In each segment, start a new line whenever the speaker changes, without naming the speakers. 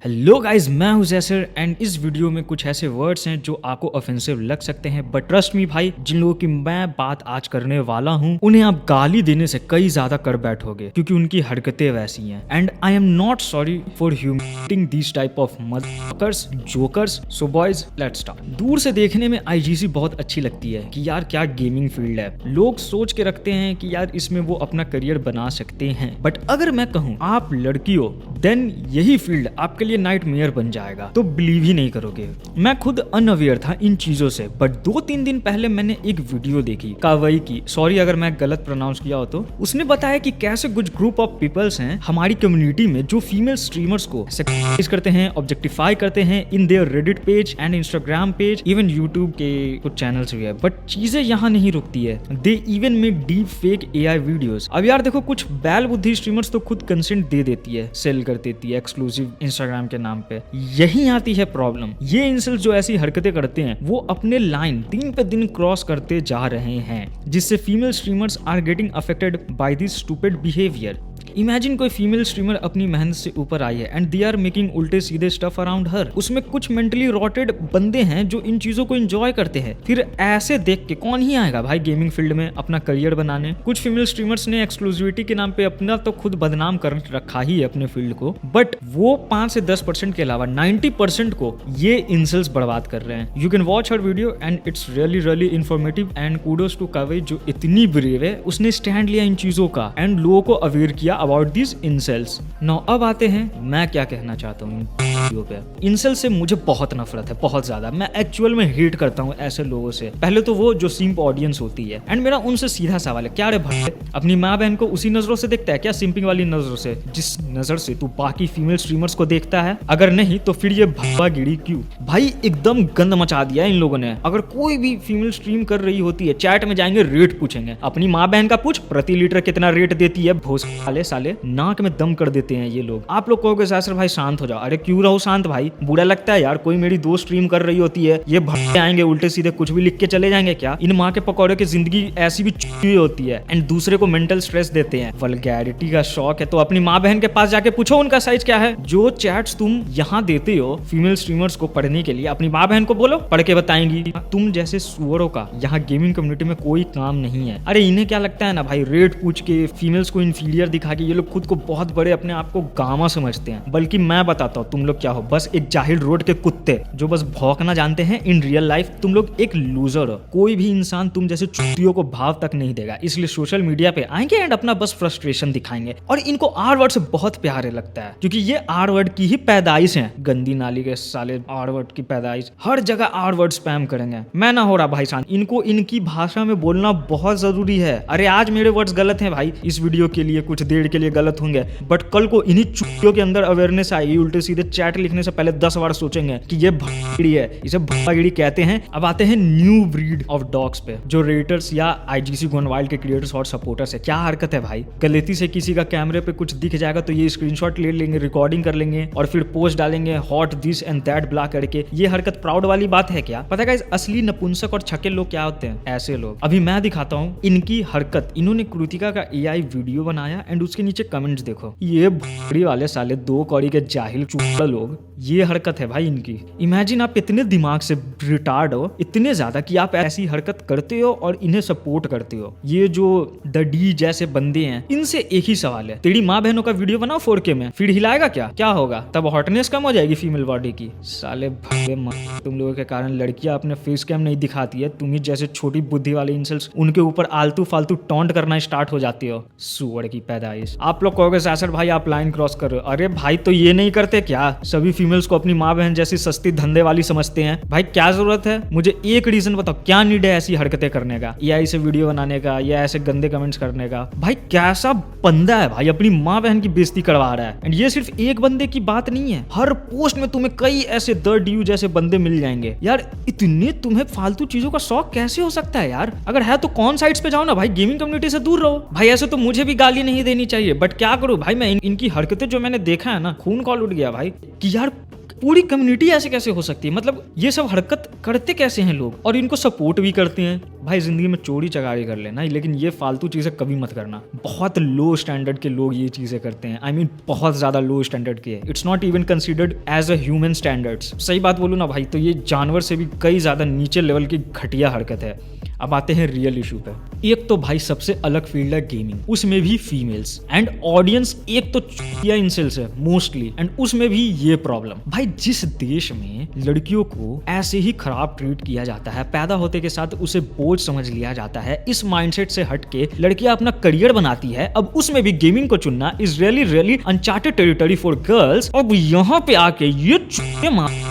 Hello guys, मैं हूं जैसर and इस वीडियो में कुछ ऐसे वर्ड्स हैं जो आपको ऑफेंसिव लग सकते हैं, बट ट्रस्ट मी भाई, जिन लोगों की मैं बात आज करने वाला हूं उन्हें आप गाली देने से कई ज्यादा कर बैठोगे क्योंकि उनकी हरकतें वैसी हैं। And I am not sorry for humiliating this type of motherfuckers, jokers. So boys, let's start. दूर से देखने में आईजीसी बहुत अच्छी लगती है कि यार क्या गेमिंग फील्ड है। लोग सोच के रखते हैं कि यार इसमें वो अपना करियर बना सकते हैं, बट अगर मैं कहूँ आप लड़की हो देन यही फील्ड आपके लिए नाइटमेयर बन जाएगा, तो बिलीव ही नहीं करोगे। मैं खुद अनअवेयर था इन चीजों से, बट 2-3 दिन पहले मैंने एक वीडियो देखी कावई की, सॉरी अगर मैं गलत प्रोनाउंस किया हो तो। उसने बताया कि कैसे कुछ ग्रुप ऑफ पीपल्स हैं हमारी कम्युनिटी में जो फीमेल स्ट्रीमर्स को सेक्सुअलाइज करते हैं, ऑब्जेक्टिफाई करते हैं in their Reddit page and Instagram page, even YouTube के कुछ चैनल्स भी है। बट चीजें यहाँ नहीं रुकती है, they even make deep fake AI videos. अब यार देखो, कुछ बैल बुद्धि स्ट्रीमर्स तो खुद कंसेंट दे देती है, सेल कर देती है एक्सक्लूसिव इंस्टाग्राम के नाम पे। यही आती है प्रॉब्लम। ये इंसल्ट जो ऐसी हरकतें करते हैं वो अपने लाइन दिन पे दिन क्रॉस करते जा रहे हैं, जिससे female streamers are getting affected by this stupid behaviour. Imagine कोई फीमेल स्ट्रीमर अपनी मेहनत से ऊपर आई है एंड दे आर मेकिंग उल्टे सीधे स्टफ अराउंड हर। उसमें कुछ मेंटली रॉटेड बंदे हैं जो इन चीजों को एंजॉय करते हैं। फिर ऐसे देख के कौन ही आएगा भाई गेमिंग फील्ड में अपना करियर बनाने। कुछ फीमेल स्ट्रीमर्स ने एक्सक्लूसिविटी के नाम पे अपना तो खुद बदनाम कर रखा ही है अपने फील्ड को, बट वो 5 से 10% के अलावा 90% को ये इंसल्ट्स बर्बाद कर रहे हैं। You can watch her video and it's really informative and kudos to कावई जो इतनी ब्रेव है, उसने स्टैंड लिया इन चीजों का एंड लोगों को अवेयर किया अबाउट दिस इंसल्ट्स। नाउ अब आते हैं मैं क्या कहना चाहता हूँ वीडियो पे। इंसल्ट से मुझे बहुत नफरत है, बहुत ज्यादा। मैं एक्चुअल में हेट करता हूँ ऐसे लोगों से। पहले तो वो जो सिंप ऑडियंस होती है, एंड मेरा उनसे सीधा सवाल है, क्या रे भाई अपनी माँ बहन को उसी नजरों से देखता है क्या, सिंपिंग वाली नजरों से, जिस नजर से तू बाकी फीमेल स्ट्रीमर्स को देखता है? अगर नहीं तो फिर ये भागीड़ी क्यों? भाई एकदम गंद मचा दिया इन लोगों ने। अगर कोई भी फीमेल स्ट्रीम कर रही होती है, चैट में जाएंगे, रेट पूछेंगे, अपनी माँ बहन का पूछ, प्रति लीटर कितना रेट देती है। भोस साले नाक में दम कर देते हैं ये लोग। आप लोग कहोगे जैसर भाई शांत हो जाओ। अरे क्यों रहो शांत भाई, बुरा लगता है यार। कोई मेरी दोस्त स्ट्रीम कर रही होती है, ये भड़के आएंगे उल्टे सीधे कुछ भी लिख के चले जाएंगे क्या? इन माँ के पकौड़े की जिंदगी ऐसी भी चुकी होती है एंड दूसरे को मेंटल स्ट्रेस देते हैं। वल्गैरिटी का शौक है तो अपनी माँ बहन के पास जाके पूछो उनका साइज क्या है। जो चैट्स तुम यहाँ देते हो फीमेल स्ट्रीमर्स को पढ़ने के लिए, अपनी माँ बहन को बोलो, पढ़ के बताएंगी। तुम जैसे सुअरों का यहाँ गेमिंग कम्युनिटी में कोई काम नहीं है। अरे इन्हें क्या लगता है ना भाई, रेट पूछ के फीमेल्स को इंफीरियर दिखा के ये लोग खुद को बहुत बड़े, अपने आप को गामा समझते हैं। बल्कि मैं बताता हूँ तुम लोग क्या हो, बस एक जाहिल रोड के कुत्ते जो बस भौंकना जानते हैं। इन रियल लाइफ तुम लोग एक लूजर हो। कोई भी इंसान तुम जैसे चुतियों को भाव तक नहीं देगा, इसलिए सोशल मीडिया पे आएंगे एंड अपना बस फ्रस्ट्रेशन दिखाएंगे। और इनको आर वर्ड से बहुत प्यारे लगता है क्योंकि ये आर वर्ड की ही पैदाइश है। गंदी नाली के साले आर वर्ड की पैदाइश, हर जगह आर वर्ड स्पैम करेंगे। मैं ना हो रहा भाई शान, इनको इनकी भाषा में बोलना बहुत जरूरी है। अरे आज मेरे वर्ड्स गलत हैं भाई, इस वीडियो के लिए कुछ देर के लिए गलत होंगे, बट कल को इन्हीं चुतियों के अंदर अवेयरनेस आएगी। उल्टे सीधे चैट लिखने से पहले 10 बार सोचेंगे कि ये भागीड़ी है, इसे भागीड़ी कहते हैं। अब आते हैं न्यू ब्रीड ऑफ डॉग्स पे, जो रेटर्स या आईजीसी गोन वाइल्ड के क्रिएटर्स और सपोर्टर्स है। क्या हरकत है भाई, गलती से किसी का कैमरे पे कुछ दिख जाएगा तो ये स्क्रीनशॉट ले लेंगे, रिकॉर्डिंग कर लेंगे और फिर पोस्ट डालेंगे hot this and that blah करके। ये हरकत प्राउड वाली बात है क्या? पता है गाइस, असली नपुंसक और छके लोग क्या होते हैं? ऐसे लोग। अभी मैं दिखाता हूँ इनकी हरकत। इन्होंने कृतिका का एआई वीडियो बनाया एंड उसके नीचे कमेंट्स देखो। ये बड़ी वाले साले 2 कौड़ी के जाहिल चुपड़ा लोग, ये हरकत है भाई इनकी। इमेजिन आप इतने दिमाग से रिटार्ड हो, इतने ज्यादा कि आप ऐसी हरकत करते हो और इन्हें सपोर्ट करते हो। ये जो द डी जैसे बंदे हैं, इनसे एक ही सवाल है, तेरी माँ बहनों का वीडियो बनाओ 4K में, फिर हिलाएगा क्या होगा? तब हॉटनेस कम हो जाएगी फीमेल बॉडी की। साले भागे तुम लोगों के कारण लड़कियां अपने फेस कैम नहीं दिखाती है। तुम ही जैसे छोटी बुद्धि वाले इंसल्ट्स उनके ऊपर आलतू फालतू टॉन्ट करना स्टार्ट हो जाती हो। सुअर की पैदाइश। आप लोग कहोगे जैसर भाई आप लाइन क्रॉस कर रहे हो। अरे भाई तो ये नहीं करते क्या? सभी फीमेल्स को अपनी माँ बहन जैसी सस्ती धंधे वाली समझते हैं। भाई क्या जरूरत है? मुझे एक रीजन बताओ, क्या नीड है ऐसी हरकतें करने का, एआई से वीडियो बनाने का या ऐसे गंदे कमेंट्स करने का? भाई कैसा बंदा है भाई, अपनी माँ बहन की बेइज्जती करवा रहा है। एंड ये सिर्फ एक बंदे की बात नहीं है, हर पोस्ट में तुम्हें कई ऐसे द ड्यू जैसे बंदे मिल जाएंगे। यार इतने तुम्हें फालतू चीजों का शौक कैसे हो सकता है यार? अगर है तो कौन साइड्स पे जाओ ना भाई, गेमिंग कम्युनिटी से दूर रहो भाई। ऐसे तो मुझे भी गाली नहीं देनी चाहिए, बट क्या करूं भाई मैं, इनकी हरकतें जो मैंने देखा है ना, खून कॉल उठ गया भाई कि यार पूरी कम्युनिटी ऐसे कैसे हो सकती है? मतलब ये सब हरकत करते कैसे हैं लोग, और इनको सपोर्ट भी करते हैं। भाई जिंदगी में चोरी चकारी कर लेना, लेकिन ये फालतू चीजें कभी मत करना। बहुत लो स्टैंडर्ड के लोग ये चीजें करते हैं। आई मीन बहुत ज्यादा लो स्टैंडर्ड के। It's not even considered as a human standards. सही बात बोलूं ना भाई, तो ये जानवर से भी कई ज्यादा नीचे लेवल की घटिया हरकत है। अब आते हैं रियल इशू पे। एक तो भाई सबसे अलग फील्ड है गेमिंग, उसमें भी फीमेल्स एंड ऑडियंस एक तो चुतिया इंसेल्स है मोस्टली, एंड उसमें भी ये प्रॉब्लम। भाई जिस देश में लड़कियों को ऐसे ही खराब ट्रीट किया जाता है, पैदा होते के साथ उसे बोझ समझ लिया जाता है, इस माइंडसेट से हटके लड़कियां अपना करियर बनाती है, अब उसमें भी गेमिंग को चुनना is really uncharted territory for girls. अब यहाँ पे आके ये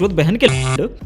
बहन के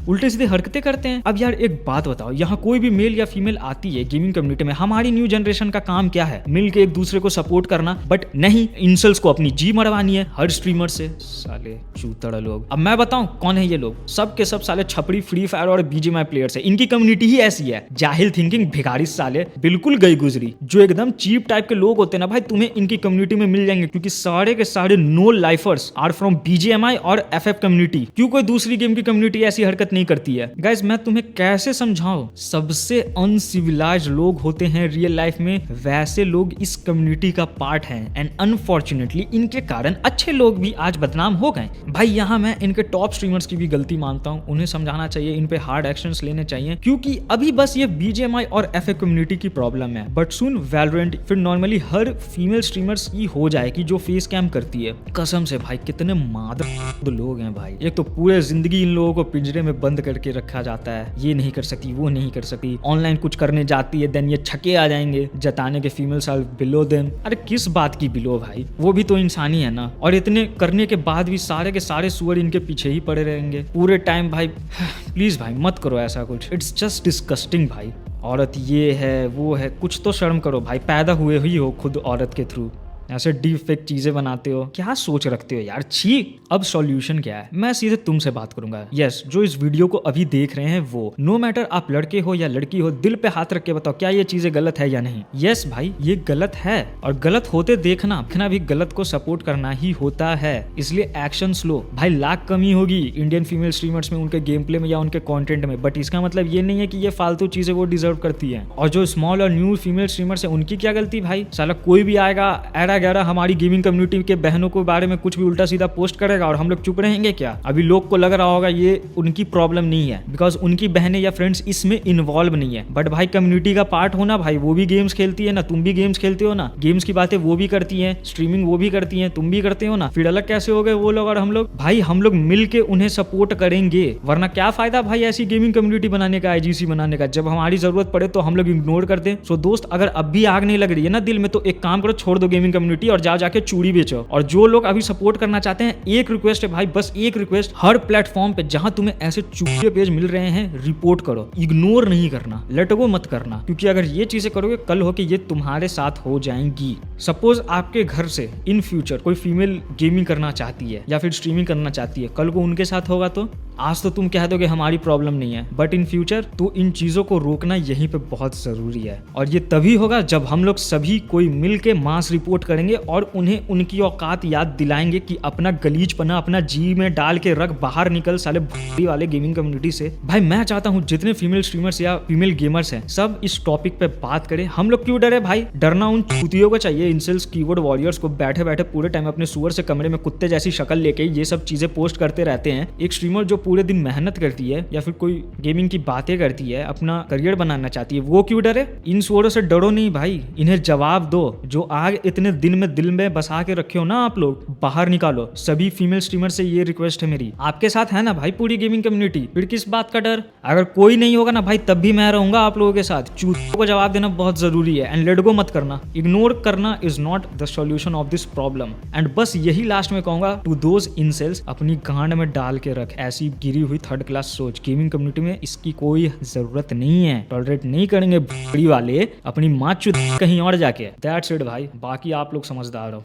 उल्टे सीधे हरकतें करते हैं। अब यार एक बात बताओ, यहाँ कोई भी मेल या फीमेल आती है गेमिंग कम्युनिटी में, हमारी न्यू जनरेशन का काम क्या है? मिल के एक दूसरे को सपोर्ट करना, बट नहीं, इंसल्स को अपनी जी मरवानी है हर स्ट्रीमर से। साले चूतड़ लोग। अब मैं बताऊं कौन है ये लोग? सब के सब साले छपड़ी फ्री फायर और बीजीएमआई प्लेयर्स है। इनकी कम्युनिटी ही ऐसी है, जाहिल थिंकिंग भिखारी साले, बिल्कुल गई गुजरी। जो एकदम चीप टाइप के लोग होते हैं ना भाई, तुम्हें इनकी कम्युनिटी में मिल जाएंगे, क्योंकि सारे के सारे no lifers are from BGMI और एफएफ कम्युनिटी। क्यों कोई दूसरी गेम की कम्युनिटी ऐसी हरकत नहीं करती है? गाइस मैं तुम्हें कैसे समझाऊं, सबसे अनसिविलाइज्ड लोग होते हैं रियल लाइफ में, वैसे लोग इस कम्युनिटी का पार्ट हैं, एंड अनफॉर्चुनेटली इनके कारण अच्छे लोग भी आज बदनाम हो गए। भाई यहाँ मैं इनके टॉप स्ट्रीमर्स की भी गलती मानता हूँ, उन्हें समझाना चाहिए, इन पे हार्ड एक्शंस लेने चाहिए, क्योंकि अभी बस ये बीजीएमआई और एफएफ कम्युनिटी की प्रॉब्लम है, बट सुन वैलोरेंट, फिर नॉर्मली हर फीमेल स्ट्रीमर्स की हो जाएगी जो फेस कैम करती है। कसम से भाई कितने मादर लोग हैं भाई। एक तो पूरे जिंदगी इन लोगों को पिंजरे में बंद करके रखा जाता है, ये नहीं कर सकती, वो नहीं कर सकती, ऑनलाइन कुछ करने जाती है, देन ये छके आ जाएंगे जताने के फीमेल्स आर बिलो देम। अरे किस बात की बिलो भाई, वो भी तो इंसानी है ना। और इतने करने के बाद भी सारे के सारे सुअर इनके पीछे ही पड़े रहेंगे पूरे टाइम। भाई प्लीज भाई मत करो ऐसा कुछ, इट्स जस्ट डिस्कस्टिंग भाई। औरत ये है वो है, कुछ तो शर्म करो भाई, पैदा हुए ही हो खुद औरत के थ्रू, ऐसे डीप फेक चीजें बनाते हो, क्या सोच रखते हो यार, छी। अब सॉल्यूशन क्या है? मैं सीधे तुमसे बात करूंगा। यस, जो इस वीडियो को अभी देख रहे हैं वो, नो मैटर आप लड़के हो या लड़की हो, दिल पे हाथ रख के बताओ क्या ये चीजें गलत है या नहीं? यस भाई ये गलत है, और गलत होते देखना भी गलत को सपोर्ट करना ही होता है, इसलिए एक्शन लो भाई। लाख कमी होगी इंडियन फीमेल स्ट्रीमर्स में, उनके गेम प्ले में या उनके कंटेंट में, बट इसका मतलब ये नहीं है कि ये फालतू चीजें वो डिजर्व करती है। और जो स्मॉल और न्यू फीमेल स्ट्रीमर्स है उनकी क्या गलती भाई? साला कोई भी आएगा गहरा हमारी गेमिंग कम्युनिटी के बहनों के बारे में कुछ भी उल्टा सीधा पोस्ट करेगा और हम लोग चुप रहेंगे क्या? अभी लोग को लग रहा होगा ये उनकी प्रॉब्लम नहीं है, बिकॉज उनकी बहनें या फ्रेंड्स इसमें इन्वॉल्व नहीं है, बट भाई कम्युनिटी का पार्ट होना भाई, वो भी गेम्स खेलती है ना, तुम भी गेम्स खेलते हो ना, गेम्स की बातें वो भी करती है, स्ट्रीमिंग वो भी करती है, तुम भी करते हो ना, फिर अलग कैसे हो गए वो लोग और हम लोग? भाई हम लोग मिल के उन्हें सपोर्ट करेंगे, वरना क्या फायदा भाई ऐसी गेमिंग कम्युनिटी बनाने का, आईजीसी बनाने का, जब हमारी जरूरत पड़े तो हम लोग इग्नोर कर दें। सो दोस्त अगर अब भी आग नहीं लग रही है ना दिल में, तो एक काम करो, छोड़ दो गेमिंग कम्युनिटी और जाके चूड़ी बेचो। और जो लोग अभी सपोर्ट करना चाहते हैं, एक रिक्वेस्ट है भाई, बस एक रिक्वेस्ट, हर प्लेटफॉर्म पे जहां तुम्हें ऐसे चूड़िए पेज मिल रहे हैं, रिपोर्ट करो, इग्नोर नहीं करना, लेट गो मत करना, क्योंकि अगर ये चीजें करोगे कल हो के ये तुम्हारे साथ हो जाएंगी। सपोज आपके घर से इन फ्यूचर कोई फीमेल गेमिंग करना चाहती है या फिर स्ट्रीमिंग करना चाहती है, कल को उनके साथ होगा तो आज तो तुम कह दोगे हमारी प्रॉब्लम नहीं है, बट इन फ्यूचर तो इन चीजों को रोकना यहीं पे बहुत जरूरी है। और ये तभी होगा जब हम लोग सभी कोई मिल के मास रिपोर्ट करेंगे और उन्हें उनकी औकात याद दिलाएंगे कि अपना गलीजपना अपना जी में डाल के रख, बाहर निकल साले भूरी वाले गेमिंग कम्युनिटी से। भाई मैं चाहता हूँ जितने फीमेल स्ट्रीमर्स या फीमेल गेमर्स हैं सब इस टॉपिक पे बात करें। हम लोग क्यों डरे भाई? डरना उन चूतियों को चाहिए, इंसेल्स कीबोर्ड वॉरियर्स को, बैठे बैठे पूरे टाइम अपने सुअर से कमरे में कुत्ते जैसी शक्ल लेके ये सब चीजें पोस्ट करते रहते हैं। एक स्ट्रीमर जो पूरे दिन मेहनत करती है या फिर कोई गेमिंग की बातें करती है, अपना करियर बनाना चाहती है, वो क्यों डरे? इन सुअरों से डरो नहीं भाई, इन्हें जवाब दो। जो आग इतने दिन में दिल में बसा के रखे हो ना आप लोग, बाहर निकालो। सभी फीमेल स्ट्रीमर से ये रिक्वेस्ट है मेरी, आपके साथ है ना भाई पूरी गेमिंग कम्युनिटी, फिर किस बात का डर? अगर कोई नहीं होगा ना भाई तब भी मैं रहूंगा आप लोगों के साथ। चूतियों को जवाब देना बहुत जरूरी है, एंड लेट गो मत करना, इग्नोर करना is not the solution of this problem. And बस यही लास्ट में कहूंगा टू दोज इंसेल्स, अपनी गांड में डाल के रख ऐसी गिरी हुई थर्ड क्लास सोच। गेमिंग कम्युनिटी में इसकी कोई जरूरत नहीं है, टॉलरेट नहीं करेंगे बड़ी वाले, अपनी माँ चुद कहीं और जाके। दैट्स इट भाई, बाकी आप लोग समझदार हो।